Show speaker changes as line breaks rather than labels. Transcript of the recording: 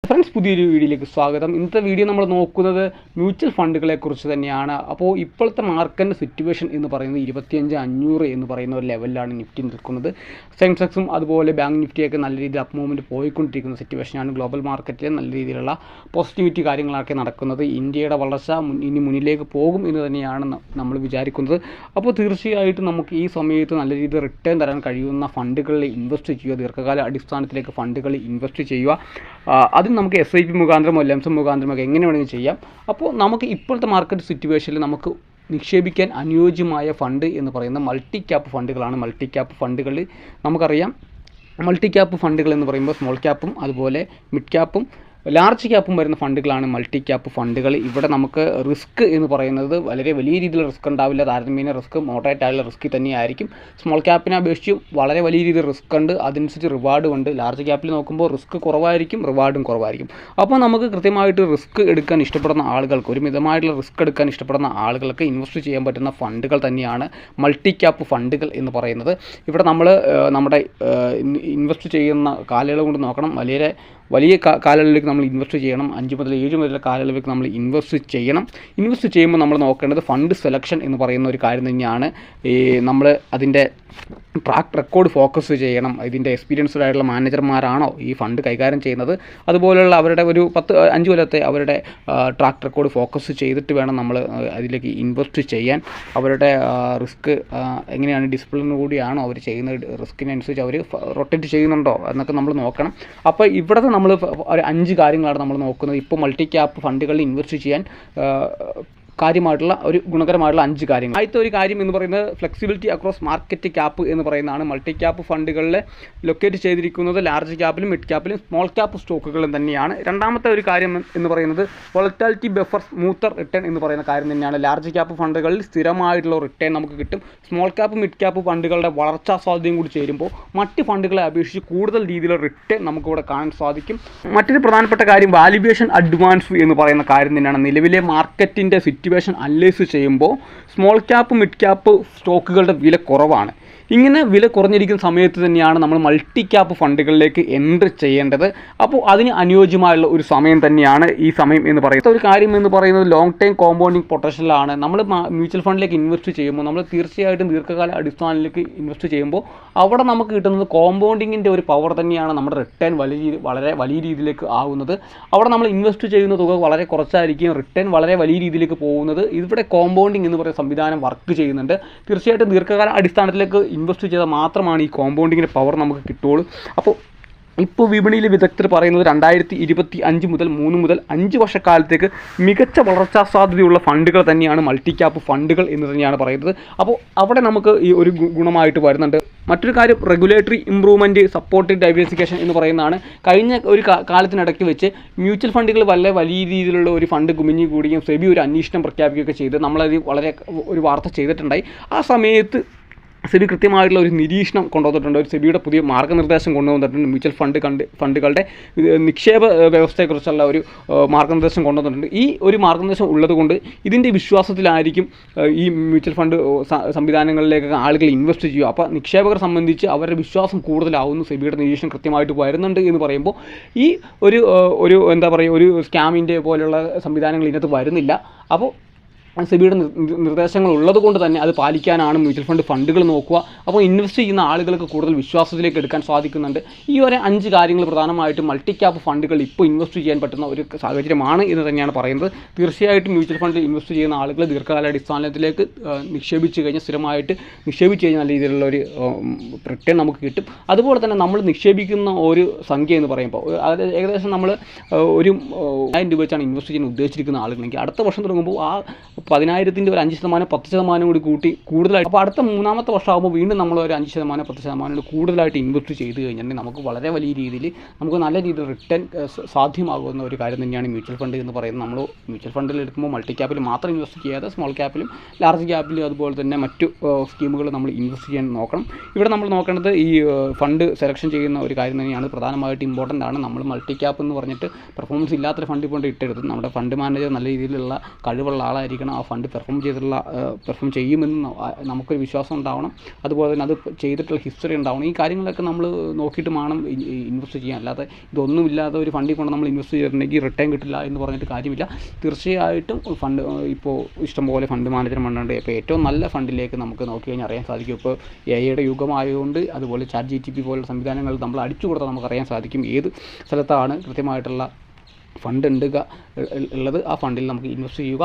Friends, പുതിയൊരു വീഡിയോയിലേക്ക് സ്വാഗതം. ഇന്നത്തെ വീഡിയോ നമ്മൾ നോക്കുന്നത് മ്യൂച്വൽ ഫണ്ടുകളെക്കുറിച്ച് തന്നെയാണ്. അപ്പോൾ ഇപ്പോഴത്തെ മാർക്കറ്റിൻ്റെ സിറ്റുവേഷൻ എന്ന് പറയുന്നത് 25,500 എന്ന് പറയുന്ന ഒരു ലെവലിലാണ് നിഫ്റ്റി നിൽക്കുന്നത്. സെൻസെക്സും അതുപോലെ ബാങ്ക് നിഫ്റ്റിയൊക്കെ നല്ല രീതിയിൽ അപ്പ് മൂവ്മെൻറ്റ് പോയിക്കൊണ്ടിരിക്കുന്ന സിറ്റുവേഷനാണ്. ഗ്ലോബൽ മാർക്കറ്റിൽ നല്ല രീതിയിലുള്ള പോസിറ്റിവിറ്റി കാര്യങ്ങളൊക്കെ നടക്കുന്നത്. ഇന്ത്യയുടെ വളർച്ച ഇനി മുന്നിലേക്ക് പോകും എന്ന് തന്നെയാണ് നമ്മൾ വിചാരിക്കുന്നത്. അപ്പോൾ തീർച്ചയായിട്ടും നമുക്ക് ഈ സമയത്ത് നല്ല രീതിയിൽ റിട്ടേൺ തരാൻ കഴിയുന്ന ഫണ്ടുകളിൽ ഇൻവെസ്റ്റ് ചെയ്യുക, ദീർഘകാല അടിസ്ഥാനത്തിലേക്ക് ഫണ്ടുകളിൽ ഇൻവെസ്റ്റ് ചെയ്യുക. അതിന് നമുക്ക് SIP മുഖാന്തരമോ ലംസം മുഖാന്തരമൊക്കെ എങ്ങനെ വേണമെങ്കിൽ ചെയ്യാം. അപ്പോൾ നമുക്ക് ഇപ്പോഴത്തെ മാർക്കറ്റ് സിറ്റുവേഷനിൽ നമുക്ക് നിക്ഷേപിക്കാൻ അനുയോജ്യമായ ഫണ്ട് എന്ന് പറയുന്ന മൾട്ടി ക്യാപ്പ് ഫണ്ടുകളാണ്. മൾട്ടി ക്യാപ്പ് ഫണ്ടുകളിൽ നമുക്കറിയാം, മൾട്ടി ക്യാപ്പ് ഫണ്ടുകൾ എന്ന് പറയുമ്പോൾ സ്മോൾ ക്യാപ്പും അതുപോലെ മിഡ് ക്യാപ്പും ലാർജ് ക്യാപ്പും വരുന്ന ഫണ്ടുകളാണ് മൾട്ടി ക്യാപ്പ് ഫണ്ടുകൾ. ഇവിടെ നമുക്ക് റിസ്ക് എന്ന് പറയുന്നത് വളരെ വലിയ രീതിയിൽ റിസ്ക് ഉണ്ടാവില്ല. താരതമ്യേന റിസ്ക് മോഡറേറ്റ് ആയുള്ള റിസ്ക് തന്നെയായിരിക്കും. സ്മോൾ ക്യാപ്പിനെ അപേക്ഷിച്ച് വളരെ വലിയ രീതിയിൽ റിസ്ക് ഉണ്ട്, അതനുസരിച്ച് റിവാർഡും ഉണ്ട്. ലാർജ് ക്യാപ്പിൽ നോക്കുമ്പോൾ റിസ്ക് കുറവായിരിക്കും, റിവാർഡും കുറവായിരിക്കും. അപ്പോൾ നമുക്ക് കൃത്യമായിട്ട് റിസ്ക് എടുക്കാൻ ഇഷ്ടപ്പെടുന്ന ആളുകൾക്ക്, ഒരു മിതമായിട്ടുള്ള റിസ്ക് എടുക്കാൻ ഇഷ്ടപ്പെടുന്ന ആളുകൾക്ക് ഇൻവെസ്റ്റ് ചെയ്യാൻ പറ്റുന്ന ഫണ്ടുകൾ തന്നെയാണ് മൾട്ടി ക്യാപ്പ് ഫണ്ടുകൾ എന്ന് പറയുന്നത്. ഇവിടെ നമ്മുടെ ഇൻവെസ്റ്റ് ചെയ്യുന്ന കാലയളവ് കൊണ്ട് നോക്കണം. വലിയ കാലയളവിലേക്ക് നമ്മൾ ഇൻവെസ്റ്റ് ചെയ്യണം. 5 മുതൽ 7 മുതൽ കാലയളവിലേക്ക് നമ്മൾ ഇൻവെസ്റ്റ് ചെയ്യണം. ഇൻവെസ്റ്റ് ചെയ്യുമ്പോൾ നമ്മൾ നോക്കേണ്ടത് ഫണ്ട് സെലക്ഷൻ എന്ന് പറയുന്ന ഒരു കാര്യം തന്നെയാണ്. നമ്മൾ അതിൻ്റെ ട്രാക്ക് റെക്കോർഡ് ഫോക്കസ് ചെയ്യണം. ഇതിൻ്റെ എക്സ്പീരിയൻസ്ഡ് ആയിട്ടുള്ള മാനേജർമാരാണോ ഈ ഫണ്ട് കൈകാര്യം ചെയ്യുന്നത്, അതുപോലെയുള്ള അവരുടെ ഒരു 5 കൊല്ലത്തെ അവരുടെ ട്രാക്ക് റെക്കോർഡ് ഫോക്കസ് ചെയ്തിട്ട് വേണം നമ്മൾ അതിലേക്ക് ഇൻവെസ്റ്റ് ചെയ്യാൻ. അവരുടെ റിസ്ക് എങ്ങനെയാണ്, ഡിസിപ്ലിൻ കൂടിയാണോ അവർ ചെയ്യുന്നത്, റിസ്കിനനുസരിച്ച് അവർ റൊട്ടേറ്റ് ചെയ്യുന്നുണ്ടോ എന്നൊക്കെ നമ്മൾ നോക്കണം. അപ്പോൾ ഇവിടുത്തെ നമ്മൾ ഒരു 5 കാര്യങ്ങളാണ് നമ്മൾ നോക്കുന്നത്. ഇപ്പോൾ മൾട്ടി ക്യാപ്പ് ഫണ്ടുകളിൽ ഇൻവെസ്റ്റ് ചെയ്യാൻ കാര്യമായിട്ടുള്ള ഒരു ഗുണകരമായിട്ടുള്ള 5 കാര്യങ്ങൾ. ആദ്യത്തെ ഒരു കാര്യം എന്ന് പറയുന്നത് ഫ്ലെക്സിബിലിറ്റി അക്രോസ് മാർക്കറ്റ് ക്യാപ്പ് എന്ന് പറയുന്നതാണ്. മൾട്ടി ക്യാപ്പ് ഫണ്ടുകളിൽ ലൊക്കേറ്റ് ചെയ്തിരിക്കുന്നത് ലാർജ് ക്യാപ്പിലും മിഡ് ക്യാപ്പിലും സ്മോൾ ക്യാപ്പ് സ്റ്റോക്കുകളും തന്നെയാണ്. രണ്ടാമത്തെ ഒരു കാര്യം എന്ന് പറയുന്നത് വോളറ്റാലിറ്റി ബഫർ സ്മൂത്തർ റിട്ടേൺ എന്ന് പറയുന്ന കാര്യം തന്നെയാണ്. ലാർജ് ക്യാപ്പ് ഫണ്ടുകളിൽ സ്ഥിരമായിട്ടുള്ള റിട്ടേൺ നമുക്ക് കിട്ടും. സ്മോൾ ക്യാപ്പ് മിഡ് ക്യാപ്പ് ഫണ്ടുകളുടെ വളർച്ചാ സാധ്യതയും കൂടി ചേരുമ്പോൾ മറ്റ് ഫണ്ടുകളെ അപേക്ഷിച്ച് കൂടുതൽ രീതിയിലുള്ള റിട്ടേൺ നമുക്കിവിടെ കാണാൻ സാധിക്കും. മറ്റൊരു പ്രധാനപ്പെട്ട കാര്യം വാല്യുവേഷൻ അഡ്വാൻസ് എന്ന് പറയുന്ന കാര്യം തന്നെയാണ്. നിലവിലെ മാർക്കറ്റിൻ്റെ സിറ്റുവേഷൻ അനലൈസ് ചെയ്യുമ്പോൾ സ്മോൾ ക്യാപ്പ് മിഡ് ക്യാപ്പ് സ്റ്റോക്കുകളുടെ വില കുറവാണ്. ഇങ്ങനെ വില കുറഞ്ഞിരിക്കുന്ന സമയത്ത് തന്നെയാണ് നമ്മൾ മൾട്ടി ക്യാപ്പ് ഫണ്ടുകളിലേക്ക് എൻട്രി ചെയ്യേണ്ടത്. അപ്പോൾ അതിന് അനുയോജ്യമായുള്ള ഒരു സമയം തന്നെയാണ് ഈ സമയം എന്ന് പറയുന്നത്. ഒരു കാര്യം എന്ന് പറയുന്നത് ലോങ് ടൈം കോമ്പൗണ്ടിങ് പൊട്ടൻഷ്യലാണ്. നമ്മൾ മ്യൂച്വൽ ഫണ്ടിലേക്ക് ഇൻവെസ്റ്റ് ചെയ്യുമ്പോൾ നമ്മൾ തീർച്ചയായിട്ടും ദീർഘകാല അടിസ്ഥാനത്തിലേക്ക് ഇൻവെസ്റ്റ് ചെയ്യുമ്പോൾ അവിടെ നമുക്ക് കിട്ടുന്നത് കോമ്പൗണ്ടിങ്ങിൻ്റെ ഒരു പവർ തന്നെയാണ്. നമ്മുടെ റിട്ടേൺ വളരെ വലിയ രീതിയിലേക്ക് ആവുന്നത്. അവിടെ നമ്മൾ ഇൻവെസ്റ്റ് ചെയ്യുന്ന തുക വളരെ കുറച്ചായിരിക്കും, റിട്ടേൺ വളരെ വലിയ രീതിയിലേക്ക് പോകുന്നത്. ഇവിടെ കോമ്പൗണ്ടിങ് എന്ന് പറയുന്ന സംവിധാനം വർക്ക് ചെയ്യുന്നുണ്ട്. തീർച്ചയായിട്ടും ദീർഘകാല അടിസ്ഥാനത്തിലേക്ക് ഇൻവെസ്റ്റ് ചെയ്താൽ മാത്രമാണ് ഈ കോമ്പൗണ്ടിങ്ങിൻ്റെ പവർ നമുക്ക് കിട്ടുള്ളൂ. അപ്പോൾ ഇപ്പോൾ വിപണിയിൽ വിദഗ്ധർ പറയുന്നത് 2025 മുതൽ 3 മുതൽ 5 വർഷക്കാലത്തേക്ക് മികച്ച വളർച്ചാ സാധ്യതയുള്ള ഫണ്ടുകൾ തന്നെയാണ് മൾട്ടി ക്യാപ്പ് ഫണ്ടുകൾ എന്ന് തന്നെയാണ് പറയുന്നത്. അപ്പോൾ അവിടെ നമുക്ക് ഈ ഒരു ഗുണമായിട്ട് വരുന്നുണ്ട്. മറ്റൊരു കാര്യം റെഗുലേറ്ററി ഇംപ്രൂവ്മെൻറ്റ് സപ്പോർട്ട് ഡൈവേഴ്സിഫിക്കേഷൻ എന്ന് പറയുന്നതാണ്. കഴിഞ്ഞ ഒരു കാലത്തിനിടയ്ക്ക് വെച്ച് മ്യൂച്വൽ ഫണ്ടുകൾ വലിയ രീതിയിലുള്ള ഒരു ഫണ്ട് കുമിഞ്ഞു കൂടുകയും സെബി ഒരു അന്വേഷണം പ്രഖ്യാപിക്കുകയൊക്കെ ചെയ്ത് നമ്മളത് വളരെ ഒരു വാർത്ത ചെയ്തിട്ടുണ്ടായി. ആ സമയത്ത് സെബി കൃത്യമായിട്ടുള്ള ഒരു നിരീക്ഷണം കൊണ്ടുവന്നിട്ടുണ്ട്. ഒരു സെബിയുടെ പുതിയ മാർഗ്ഗനിർദ്ദേശം കൊണ്ടുവന്നിട്ടുണ്ട്. മ്യൂച്വൽ ഫണ്ടുകളുടെ നിക്ഷേപ വ്യവസ്ഥയെക്കുറിച്ചുള്ള ഒരു മാർഗ്ഗനിർദ്ദേശം കൊണ്ടുവന്നിട്ടുണ്ട്. ഈ ഒരു മാർഗ്ഗനിർദ്ദേശം ഉള്ളതുകൊണ്ട് ഇതിൻ്റെ വിശ്വാസത്തിലായിരിക്കും ഈ മ്യൂച്വൽ ഫണ്ട് സംവിധാനങ്ങളിലേക്ക് ആളുകൾ ഇൻവെസ്റ്റ് ചെയ്യുക. അപ്പോൾ നിക്ഷേപകരെ സംബന്ധിച്ച് അവരുടെ വിശ്വാസം കൂടുതലാവുന്നു. സെബിയുടെ നിരീക്ഷണം കൃത്യമായിട്ട് വരുന്നുണ്ട് എന്ന് പറയുമ്പോൾ ഈ ഒരു എന്താ പറയുക, ഒരു സ്കാമിൻ്റെ പോലെയുള്ള സംവിധാനങ്ങൾ ഇതിനകത്ത് വരുന്നില്ല. അപ്പോൾ സെബിയുടെ നിർദ്ദേശങ്ങൾ ഉള്ളത് കൊണ്ട് തന്നെ അത് പാലിക്കാനാണ് മ്യൂച്വൽ ഫണ്ടുകൾ നോക്കുക. അപ്പോൾ ഇൻവെസ്റ്റ് ചെയ്യുന്ന ആളുകൾക്ക് കൂടുതൽ വിശ്വാസത്തിലേക്ക് എടുക്കാൻ സാധിക്കുന്നുണ്ട്. ഈ ഒരു 5 കാര്യങ്ങൾ പ്രധാനമായിട്ടും മൾട്ടി ക്യാപ്പ് ഫണ്ടുകൾ ഇപ്പോൾ ഇൻവെസ്റ്റ് ചെയ്യാൻ പറ്റുന്ന ഒരു സാഹചര്യമാണ് എന്ന് തന്നെയാണ് പറയുന്നത്. തീർച്ചയായിട്ടും മ്യൂച്വൽ ഫണ്ടിൽ ഇൻവെസ്റ്റ് ചെയ്യുന്ന ആളുകൾ ദീർഘകാല അടിസ്ഥാനത്തിലേക്ക് നിക്ഷേപിച്ച് കഴിഞ്ഞാൽ, സ്ഥിരമായിട്ട് നിക്ഷേപിച്ച് കഴിഞ്ഞാൽ നല്ല രീതിയിലുള്ള ഒരു റിട്ടേൺ നമുക്ക് കിട്ടും. അതുപോലെ തന്നെ നമ്മൾ നിക്ഷേപിക്കുന്ന ഒരു സംഖ്യ എന്ന് പറയുമ്പോൾ അതായത് ഏകദേശം നമ്മൾ ഒരു 1000 രൂപ വെച്ചാണ് ഇൻവെസ്റ്റ് ചെയ്യാൻ ഉദ്ദേശിച്ചിരിക്കുന്ന ആളുകളെങ്കിൽ അടുത്ത വർഷം തുടങ്ങുമ്പോൾ ആ 10,000-ൻ്റെ ഒരു 5%, 10% കൂടി കൂട്ടി കൂടുതലായിട്ട്, അപ്പോൾ അടുത്ത 3-ാമത്തെ വർഷമാകുമ്പോൾ വീണ്ടും നമ്മൾ ഒരു 5%, 10% കൂടുതലായിട്ട് ഇൻവെസ്റ്റ് ചെയ്ത് കഴിഞ്ഞാൽ നമുക്ക് വളരെ വലിയ രീതിയിൽ നമുക്ക് നല്ല രീതിയിൽ റിട്ടേൺ സാധ്യമാകുന്ന ഒരു കാര്യം തന്നെയാണ് മ്യൂച്വൽ ഫണ്ട് എന്ന് പറയുന്നത്. നമ്മൾ മ്യൂച്വൽ ഫണ്ടിൽ എടുക്കുമ്പോൾ മൾട്ടി ക്യാപ്പിൽ മാത്രം ഇൻവെസ്റ്റ് ചെയ്യാതെ സ്മോൾ ക്യാപ്പിലും ലാർജ് ക്യാപ്പിലും അതുപോലെ തന്നെ മറ്റു സ്കീമുകൾ നമ്മൾ ഇൻവെസ്റ്റ് ചെയ്യാൻ നോക്കണം. ഇവിടെ നമ്മൾ നോക്കേണ്ടത് ഈ ഫണ്ട് സെലക്ഷൻ ചെയ്യുന്ന ഒരു കാര്യം തന്നെയാണ് പ്രധാനമായിട്ട് ഇമ്പോർട്ടൻ്റ് ആണ്. നമ്മൾ മൾട്ടി ക്യാപ്പ് എന്ന് പറഞ്ഞിട്ട് പെർഫോമൻസ് ഇല്ലാത്തൊരു ഫണ്ട് കൊണ്ട് ഇട്ടരുത്. നമ്മുടെ ഫണ്ട് മാനേജർ നല്ല രീതിയിലുള്ള കഴിവുള്ള ആളായിരിക്കണം. ആ ഫണ്ട് പെർഫോം ചെയ്യുമെന്ന് നമുക്കൊരു വിശ്വാസം ഉണ്ടാവണം. അതുപോലെ തന്നെ അത് ചെയ്തിട്ടുള്ള ഹിസ്റ്ററി ഉണ്ടാവണം. ഈ കാര്യങ്ങളൊക്കെ നമ്മൾ നോക്കിയിട്ട് വേണം ഇൻവെസ്റ്റ് ചെയ്യാൻ. അല്ലാതെ ഇതൊന്നുമില്ലാതെ ഒരു ഫണ്ടിൽ കൊണ്ട് നമ്മൾ ഇൻവെസ്റ്റ് ചെയ്തിട്ടുണ്ടെങ്കിൽ റിട്ടേൺ കിട്ടില്ല എന്ന് പറഞ്ഞിട്ട് കാര്യമില്ല. തീർച്ചയായിട്ടും ഫണ്ട് ഇപ്പോൾ ഇഷ്ടംപോലെ ഫണ്ട് മാനേജർമാരുണ്ട്. ഇപ്പോൾ ഏറ്റവും നല്ല ഫണ്ടിലേക്ക് നമുക്ക് നോക്കി കഴിഞ്ഞാൽ അറിയാൻ സാധിക്കും. ഇപ്പോൾ AI-യുടെ യുഗമായതുകൊണ്ട് അതുപോലെ ChatGPT പോലുള്ള സംവിധാനങ്ങൾ നമ്മൾ അടിച്ചു കൊടുത്താൽ നമുക്കറിയാൻ സാധിക്കും ഏത് സ്ഥലത്താണ് കൃത്യമായിട്ടുള്ള ഫണ്ട് ഉള്ളത്. ആ ഫണ്ടിൽ നമുക്ക് ഇൻവെസ്റ്റ് ചെയ്യുക.